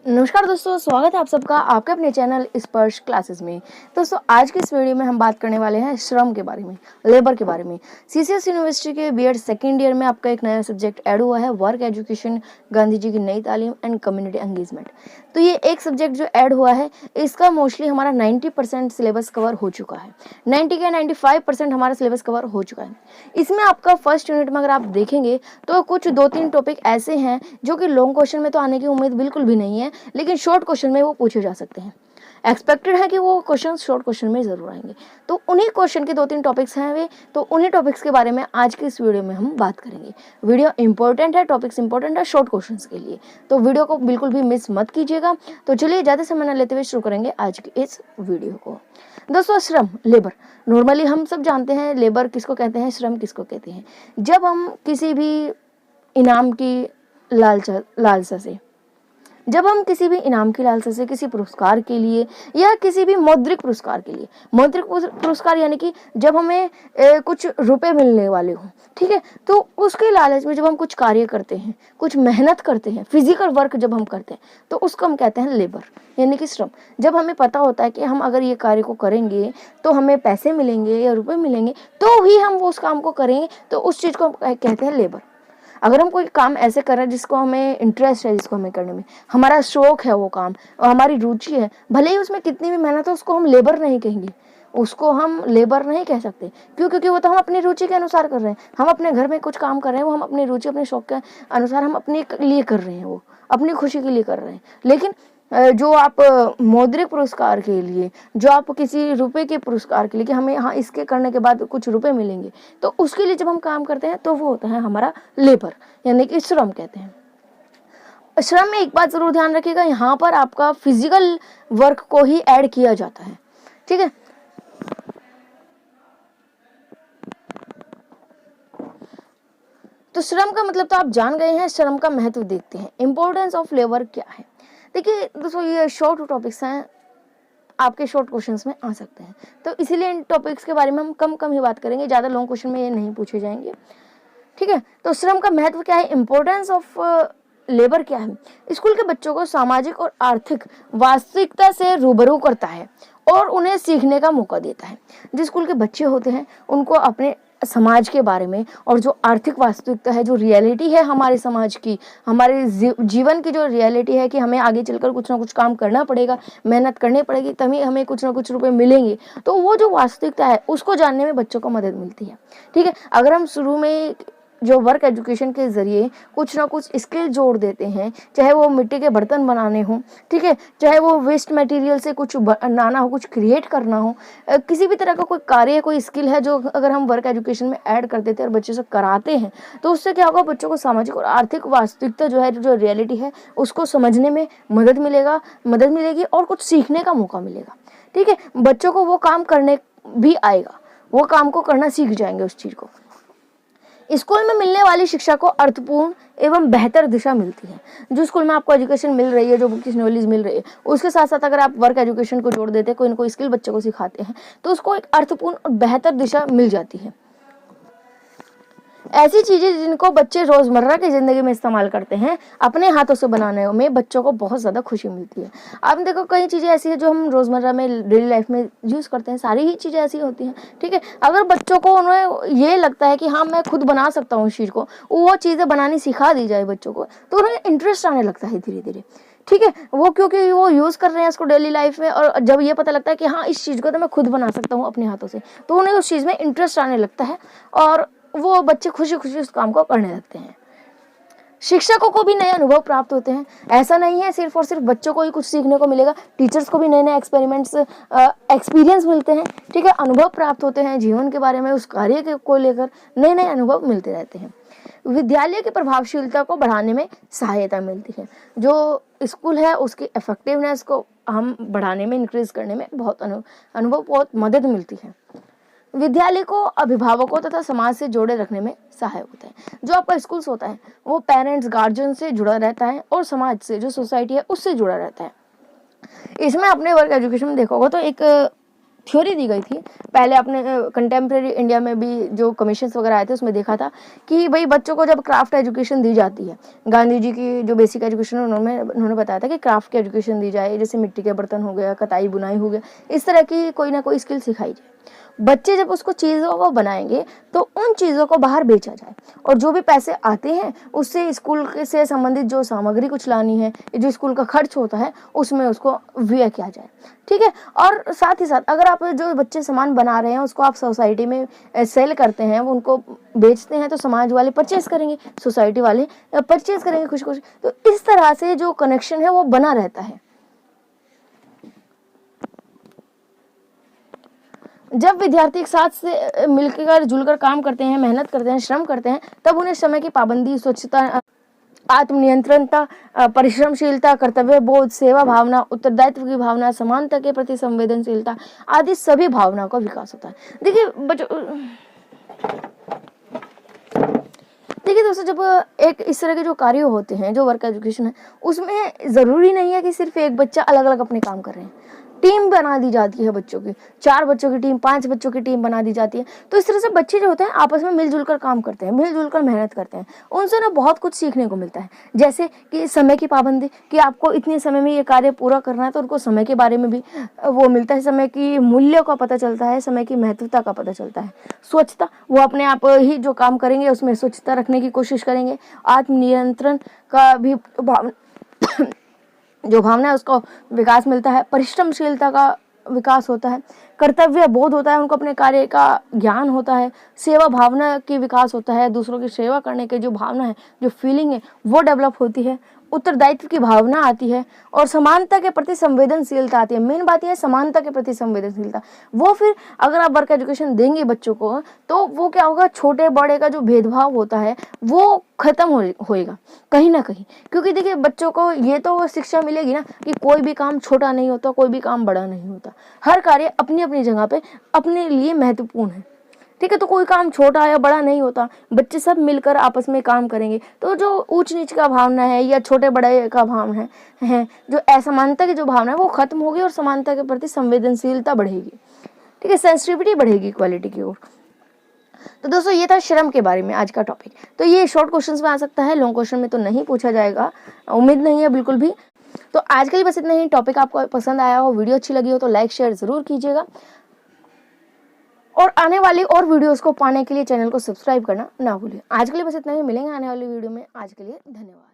नमस्कार दोस्तों, स्वागत है आप सबका आपके अपने चैनल स्पर्श क्लासेस में। दोस्तों आज की इस वीडियो में हम बात करने वाले हैं श्रम के बारे में, लेबर के बारे में। सीसीएस यूनिवर्सिटी के बीएड सेकेंड ईयर में आपका एक नया सब्जेक्ट ऐड हुआ है, वर्क एजुकेशन, गांधी जी की नई तालीम एंड कम्युनिटी एंगेजमेंट। तो ये एक सब्जेक्ट जो ऐड हुआ है, इसका मोस्टली हमारा 90% सिलेबस कवर हो चुका है। 90 के 95% हमारा सिलेबस कवर हो चुका है। इसमें आपका फर्स्ट यूनिट में अगर आप देखेंगे तो कुछ 2-3 टॉपिक ऐसे हैं जो कि लॉन्ग क्वेश्चन में तो आने की उम्मीद बिल्कुल भी नहीं है, लेकिन शॉर्ट क्वेश्चन में वो पूछे जा सकते हैं। एक्सपेक्टेड है कि वो क्वेश्चन शॉर्ट क्वेश्चन में जरूर आएंगे। तो उन्हीं क्वेश्चन के 2-3 टॉपिक्स हैं वे, तो उन्हीं टॉपिक्स के बारे में आज की इस वीडियो में हम बात करेंगे। वीडियो इंपॉर्टेंट है, टॉपिक्स इंपॉर्टेंट है शॉर्ट क्वेश्चंस के लिए, तो वीडियो को बिल्कुल भी मिस मत कीजिएगा। तो चलिए ज़्यादा समय न लेते हुए शुरू करेंगे आज की इस वीडियो को। दोस्तों श्रम, लेबर, नॉर्मली हम सब जानते हैं लेबर किसको कहते हैं, श्रम किसको कहते हैं। जब हम किसी भी इनाम की लालसा से जब हम किसी भी इनाम की लालसा से किसी पुरस्कार के लिए या किसी भी मौद्रिक पुरस्कार के लिए, मौद्रिक पुरस्कार यानी कि जब हमें कुछ रुपए मिलने वाले हों, ठीक है, तो उसके लालच में जब हम कुछ कार्य करते हैं, कुछ मेहनत करते हैं, फिजिकल वर्क जब हम करते हैं, तो उसको हम कहते हैं लेबर यानी कि श्रम। जब हमें पता होता है कि हम अगर ये कार्य को करेंगे तो हमें पैसे मिलेंगे या रुपए मिलेंगे, तो ही हम वो उस काम को करेंगे, तो उस चीज़ को कहते हैं लेबर। अगर हम कोई काम ऐसे कर रहे हैं जिसको हमें इंटरेस्ट है, जिसको हमें करने में हमारा शौक है, वो काम और हमारी रुचि है, भले ही उसमें कितनी भी मेहनत हो, उसको हम लेबर नहीं कहेंगे, उसको हम लेबर नहीं कह सकते। क्यों? क्योंकि वो तो हम अपनी रुचि के अनुसार कर रहे हैं। हम अपने घर में कुछ काम कर रहे हैं, वो हम अपनी रुचि, अपने शौक के अनुसार हम अपने लिए कर रहे हैं, वो अपनी खुशी के लिए कर रहे हैं। लेकिन जो आप मौद्रिक पुरस्कार के लिए, जो आप किसी रुपए के पुरस्कार के लिए कि हमें हाँ इसके करने के बाद कुछ रुपए मिलेंगे, तो उसके लिए जब हम काम करते हैं तो वो होता है हमारा लेबर यानी कि श्रम कहते हैं। श्रम में एक बात जरूर ध्यान रखिएगा, यहाँ पर आपका फिजिकल वर्क को ही ऐड किया जाता है, ठीक है। तो श्रम का मतलब तो आप जान गए हैं, श्रम का महत्व देखते हैं। इंपॉर्टेंस ऑफ लेबर क्या है? देखिए दोस्तों, ये शॉर्ट टॉपिक्स हैं, आपके शॉर्ट क्वेश्चंस में आ सकते हैं, तो इसीलिए इन टॉपिक्स के बारे में हम कम ही बात करेंगे, ज़्यादा लॉन्ग क्वेश्चन में ये नहीं पूछे जाएंगे, ठीक है। तो श्रम का महत्व क्या है, इंपॉर्टेंस ऑफ लेबर क्या है? स्कूल के बच्चों को सामाजिक और आर्थिक वास्तविकता से रूबरू करता है और उन्हें सीखने का मौका देता है। जो स्कूल के बच्चे होते हैं उनको अपने समाज के बारे में और जो आर्थिक वास्तविकता है, जो रियलिटी है हमारे समाज की, हमारे जीवन की जो रियलिटी है कि हमें आगे चलकर कुछ ना कुछ काम करना पड़ेगा, मेहनत करनी पड़ेगी, तभी हमें कुछ ना कुछ रुपए मिलेंगे, तो वो जो वास्तविकता है उसको जानने में बच्चों को मदद मिलती है, ठीक है। अगर हम शुरू में जो वर्क एजुकेशन के जरिए कुछ ना कुछ स्किल जोड़ देते हैं, चाहे वो मिट्टी के बर्तन बनाने हों, ठीक है, चाहे वो वेस्ट मटेरियल से कुछ बनाना हो, कुछ क्रिएट करना हो, किसी भी तरह का कोई कार्य, कोई स्किल है जो अगर हम वर्क एजुकेशन में ऐड कर देते हैं और बच्चों से कराते हैं, तो उससे क्या होगा, बच्चों को सामाजिक और आर्थिक वास्तविकता जो है, जो रियलिटी है, उसको समझने में मदद मिलेगी और कुछ सीखने का मौका मिलेगा, ठीक है। बच्चों को वो काम करने भी आएगा, वो काम को करना सीख जाएंगे उस चीज़ को। स्कूल में मिलने वाली शिक्षा को अर्थपूर्ण एवं बेहतर दिशा मिलती है। जो स्कूल में आपको एजुकेशन मिल रही है, जो बुकिश नॉलेज मिल रही है, उसके साथ साथ अगर आप वर्क एजुकेशन को जोड़ देते हैं, कोई ना कोई स्किल बच्चों को सिखाते हैं, तो उसको एक अर्थपूर्ण और बेहतर दिशा मिल जाती है। ऐसी चीजें जिनको बच्चे रोजमर्रा की जिंदगी में इस्तेमाल करते हैं, अपने हाथों से बनाने में बच्चों को बहुत ज्यादा खुशी मिलती है। आप देखो, कई चीजें ऐसी है जो हम रोजमर्रा में डेली लाइफ में यूज करते हैं, सारी ही चीजें ऐसी होती हैं, ठीक है। अगर बच्चों को उन्हें ये लगता है कि हाँ मैं खुद बना सकता हूँ उस चीज को, वो चीजें बनानी सिखा दी जाए बच्चों को, तो उन्हें इंटरेस्ट आने लगता है धीरे धीरे, ठीक है। वो क्योंकि वो यूज कर रहे हैं इसको डेली लाइफ में, और जब ये पता लगता है कि हाँ इस चीज को तो मैं खुद बना सकता हूँ अपने हाथों से, तो उन्हें उस चीज में इंटरेस्ट आने लगता है और वो बच्चे खुशी खुशी उस काम को करने लगते हैं। शिक्षकों को भी नए अनुभव प्राप्त होते हैं। ऐसा नहीं है सिर्फ और सिर्फ बच्चों को ही कुछ सीखने को मिलेगा, टीचर्स को भी नए नए एक्सपीरियंस मिलते हैं, ठीक है, अनुभव प्राप्त होते हैं जीवन के बारे में, उस कार्य को लेकर नए नए अनुभव मिलते रहते हैं। विद्यालय की प्रभावशीलता को बढ़ाने में सहायता मिलती है। जो स्कूल है उसकी इफेक्टिवनेस को हम बढ़ाने में, इंक्रीज करने में बहुत मदद मिलती है। विद्यालय को अभिभावकों तथा समाज से जोड़े रखने में सहायक होता है। जो आपका स्कूल होता है वो पेरेंट्स, गार्जियन से जुड़ा रहता है और समाज से, जो सोसाइटी है, उससे जुड़ा रहता है। इसमें अपने वर्क एजुकेशन में देखोगे तो एक थ्योरी दी गई थी। पहले अपने कंटेम्प्रेरी इंडिया में भी जो कमीशंस वगैरह आए थे उसमें देखा था कि भाई बच्चों को जब क्राफ्ट एजुकेशन दी जाती है, गांधी जी की जो बेसिक एजुकेशन उन्होंने बताया था कि क्राफ्ट की एजुकेशन दी जाए, जैसे मिट्टी के बर्तन हो गया, कताई बुनाई हो गया, इस तरह की कोई ना कोई स्किल सिखाई जाए। बच्चे जब उसको चीज़ों को बनाएंगे तो उन चीज़ों को बाहर बेचा जाए और जो भी पैसे आते हैं उससे स्कूल से संबंधित जो सामग्री कुछ लानी है, जो स्कूल का खर्च होता है उसमें उसको व्यय किया जाए। ठीक है। और साथ ही साथ अगर आप जो बच्चे सामान बना रहे हैं उसको आप सोसाइटी में सेल करते हैं, उनको बेचते हैं, तो समाज वाले परचेज करेंगे, सोसाइटी वाले परचेज करेंगे खुश खुश। तो इस तरह से जो कनेक्शन है वो बना रहता है। जब विद्यार्थी एक साथ से मिलकर जुलकर काम करते हैं, मेहनत करते हैं, श्रम करते हैं, तब उन्हें समय की पाबंदी, स्वच्छता, आत्मनियंत्रणता, परिश्रमशीलता, कर्तव्य बोध, सेवा भावना, उत्तरदायित्व की भावना, समानता के प्रति संवेदनशीलता आदि सभी भावनाओं का विकास होता है। देखिए दोस्तों, जब एक इस तरह के जो कार्य होते हैं, जो वर्क एजुकेशन है, उसमें ज़रूरी नहीं है कि सिर्फ एक बच्चा अलग अलग अपने काम कर रहे हैं। टीम बना दी जाती है बच्चों की, 4 बच्चों की टीम, 5 बच्चों की टीम बना दी जाती है। तो इस तरह से बच्चे जो होते हैं आपस में मिलजुल कर काम करते हैं, मिलजुल कर मेहनत करते हैं। उनसे ना बहुत कुछ सीखने को मिलता है, जैसे कि समय की पाबंदी, कि आपको इतने समय में ये कार्य पूरा करना है, तो उनको समय के बारे में भी वो मिलता है, समय की मूल्य का पता चलता है, समय की महत्वता का पता चलता है। स्वच्छता, वो अपने आप ही जो काम करेंगे उसमें स्वच्छता रखने की कोशिश करेंगे। आत्मनियंत्रण का भी जो भावना है उसको विकास मिलता है। परिश्रमशीलता का विकास होता है। कर्तव्य बोध होता है, उनको अपने कार्य का ज्ञान होता है। सेवा भावना की विकास होता है, दूसरों की सेवा करने की जो भावना है, जो फीलिंग है, वो डेवलप होती है। उत्तरदायित्व की भावना आती है और समानता के प्रति संवेदनशीलता आती है। मेन बात यह है समानता के प्रति संवेदनशीलता। वो फिर अगर आप वर्क एजुकेशन देंगे बच्चों को तो वो क्या होगा, छोटे बड़े का जो भेदभाव होता है वो खत्म होएगा कहीं ना कहीं। क्योंकि देखिए बच्चों को ये तो शिक्षा मिलेगी ना कि कोई भी काम छोटा नहीं होता, कोई भी काम बड़ा नहीं होता, हर कार्य अपनी अपनी जगह पे अपने लिए महत्वपूर्ण है। ठीक है। तो कोई काम छोटा या बड़ा नहीं होता, बच्चे सब मिलकर आपस में काम करेंगे तो जो ऊंच नीच का भावना है या छोटे बड़े का भावना है, जो असमानता की जो भावना है वो खत्म होगी और समानता के प्रति संवेदनशीलता बढ़ेगी। ठीक है। सेंसिटिविटी बढ़ेगी क्वालिटी की ओर। तो दोस्तों ये था श्रम के बारे में आज का टॉपिक। तो ये शॉर्ट क्वेश्चंस में आ सकता है, लॉन्ग क्वेश्चन में तो नहीं पूछा जाएगा, उम्मीद नहीं है बिल्कुल भी। तो आज के लिए बस इतना ही। टॉपिक आपको पसंद आया हो, वीडियो अच्छी लगी हो तो लाइक शेयर जरूर कीजिएगा और आने वाली और वीडियोस को पाने के लिए चैनल को सब्सक्राइब करना ना भूलिए। आज के लिए बस इतना ही, मिलेंगे आने वाली वीडियो में। आज के लिए धन्यवाद।